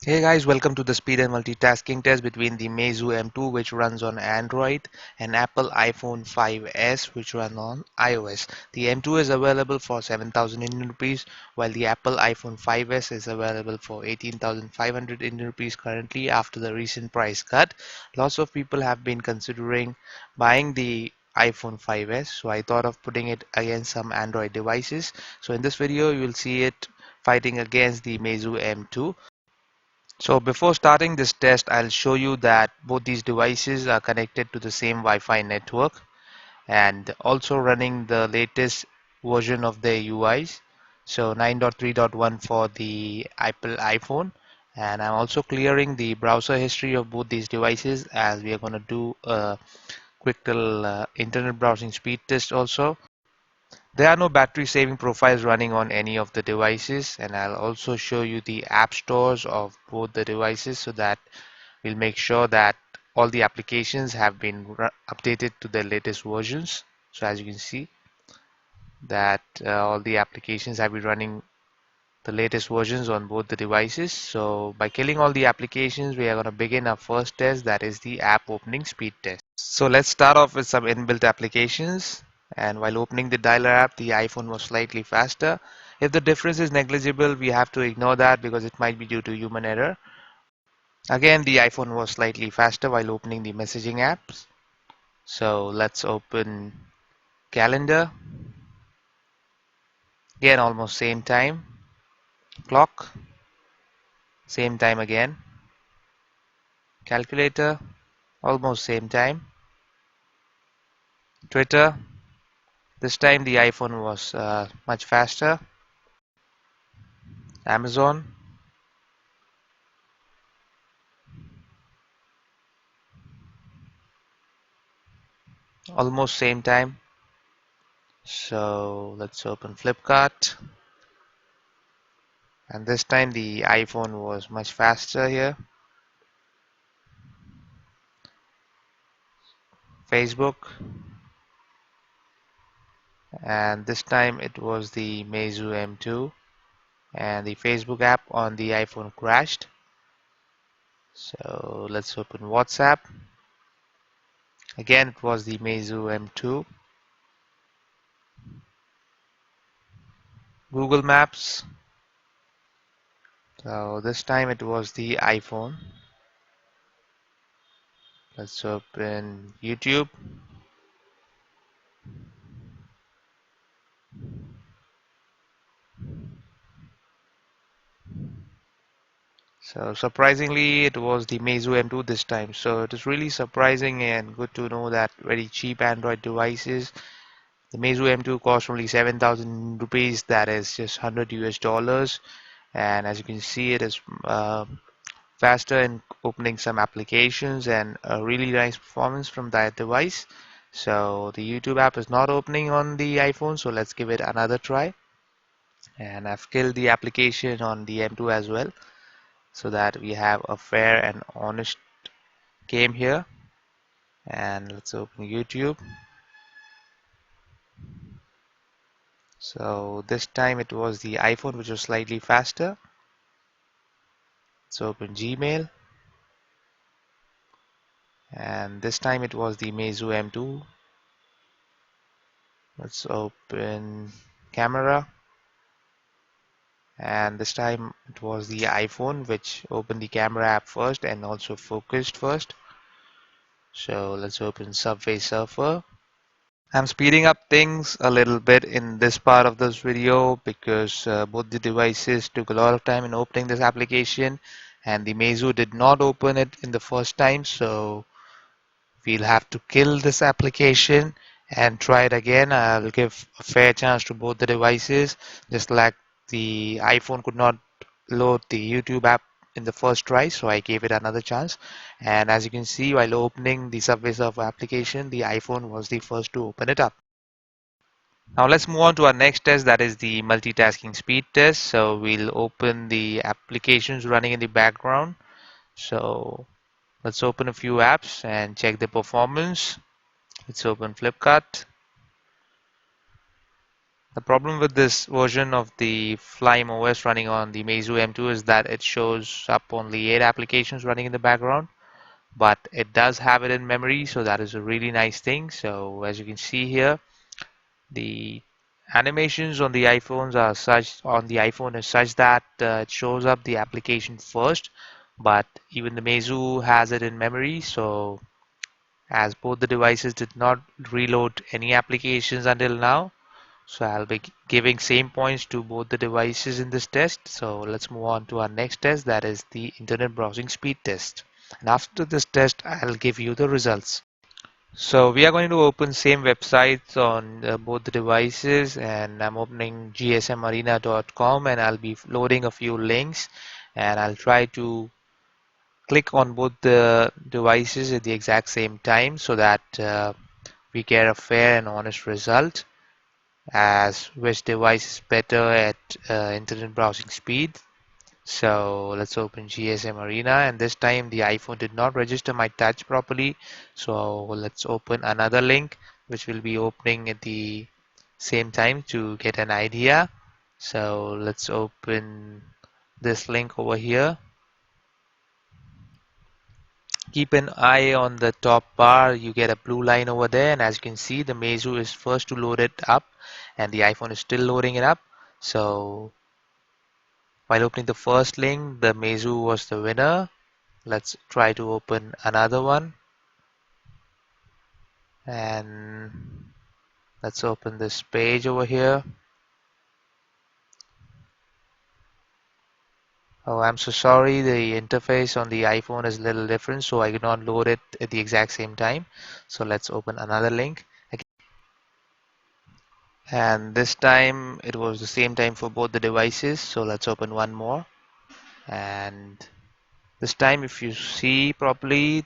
Hey guys, welcome to the speed and multitasking test between the Meizu M2 which runs on Android and Apple iPhone 5s which run on iOS. The M2 is available for 7,000 Indian rupees while the Apple iPhone 5s is available for 18,500 Indian rupees currently after the recent price cut. Lots of people have been considering buying the iPhone 5s, so I thought of putting it against some Android devices. So in this video you will see it fighting against the Meizu M2. So before starting this test, I'll show you that both these devices are connected to the same Wi-Fi network and also running the latest version of their UIs. So 9.3.1 for the Apple iPhone, and I'm also clearing the browser history of both these devices as we are going to do a quick little internet browsing speed test also. There are no battery saving profiles running on any of the devices, and I'll also show you the app stores of both the devices so that we'll make sure that all the applications have been updated to their latest versions. So as you can see that all the applications have been running the latest versions on both the devices. So by killing all the applications, we are going to begin our first test, that is the app opening speed test. So let's start off with some inbuilt applications. And while opening the dialer app, the iPhone was slightly faster. If the difference is negligible, we have to ignore that because it might be due to human error. Again, the iPhone was slightly faster while opening the messaging apps. So let's open calendar. Again, almost same time. Clock, same time again. Calculator, almost same time. Twitter, this time the iPhone was much faster. Amazon, almost same time. So let's open Flipkart. And this time the iPhone was much faster here. Facebook, and this time it was the Meizu M2, and the Facebook app on the iPhone crashed. So let's open WhatsApp. Again, it was the Meizu M2. Google Maps. So this time it was the iPhone. Let's open YouTube. So surprisingly, it was the Meizu M2 this time. So it is really surprising and good to know that very cheap Android devices. The Meizu M2 cost only 7,000 rupees. That is just 100 US dollars. And as you can see, it is faster in opening some applications and a really nice performance from that device. So the YouTube app is not opening on the iPhone, so let's give it another try. And I've killed the application on the M2 as well so that we have a fair and honest game here. And let's open YouTube. So this time it was the iPhone which was slightly faster. Let's open Gmail. And this time it was the Meizu M2. Let's open camera, and this time it was the iPhone which opened the camera app first and also focused first. So let's open Subway Surfer. I'm speeding up things a little bit in this part of this video because both the devices took a lot of time in opening this application, and the Meizu did not open it in the first time, so we'll have to kill this application and try it again. I'll give a fair chance to both the devices, just like the iPhone could not load the YouTube app in the first try, so I gave it another chance. And as you can see, while opening the Subway Surfer application, the iPhone was the first to open it up. Now let's move on to our next test, that is the multitasking speed test. So we'll open the applications running in the background. So let's open a few apps and check the performance. Let's open Flipkart. The problem with this version of the Flyme OS running on the Meizu M2 is that it shows up only 8 applications running in the background, but it does have it in memory, so that is a really nice thing. So as you can see here, the animations on the iPhone is such that it shows up the application first, but even the Meizu has it in memory. So as both the devices did not reload any applications until now, so I'll be giving same points to both the devices in this test. So let's move on to our next test, that is the internet browsing speed test. And after this test, I'll give you the results. So we are going to open same websites on both the devices, and I'm opening gsmarena.com, and I'll be loading a few links, and I'll try to click on both the devices at the exact same time so that we get a fair and honest result as which device is better at internet browsing speed. So let's open GSM Arena, and this time the iPhone did not register my touch properly. So let's open another link which will be opening at the same time to get an idea. So let's open this link over here. Keep an eye on the top bar, you get a blue line over there, and as you can see the Meizu is first to load it up and the iPhone is still loading it up. So while opening the first link, the Meizu was the winner. Let's try to open another one, and let's open this page over here. Oh, I'm so sorry, the interface on the iPhone is a little different, so I cannot load it at the exact same time. So let's open another link. And this time it was the same time for both the devices, so let's open one more. And this time, if you see properly,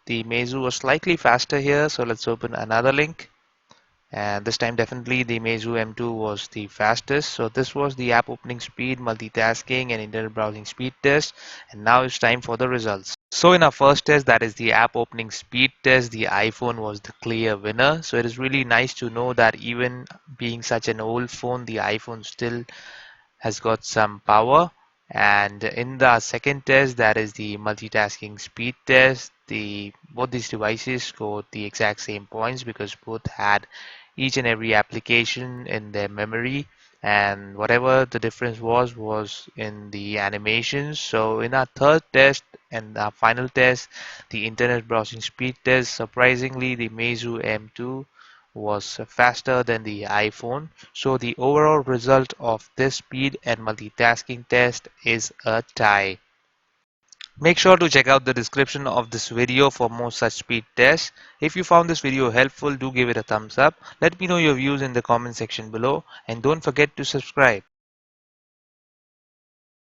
the Meizu was slightly faster here, so let's open another link. And this time definitely the Meizu M2 was the fastest. So this was the app opening speed, multitasking and internet browsing speed test, and now it's time for the results. So in our first test, that is the app opening speed test, the iPhone was the clear winner. So it is really nice to know that even being such an old phone, the iPhone still has got some power. And in the second test, that is the multitasking speed test, the both these devices scored the exact same points because both had each and every application in their memory, and whatever the difference was in the animations. So in our third test and our final test, the internet browsing speed test, surprisingly the Meizu M2 was faster than the iPhone. So the overall result of this speed and multitasking test is a tie. Make sure to check out the description of this video for more such speed tests. If you found this video helpful, do give it a thumbs up. Let me know your views in the comment section below, and don't forget to subscribe.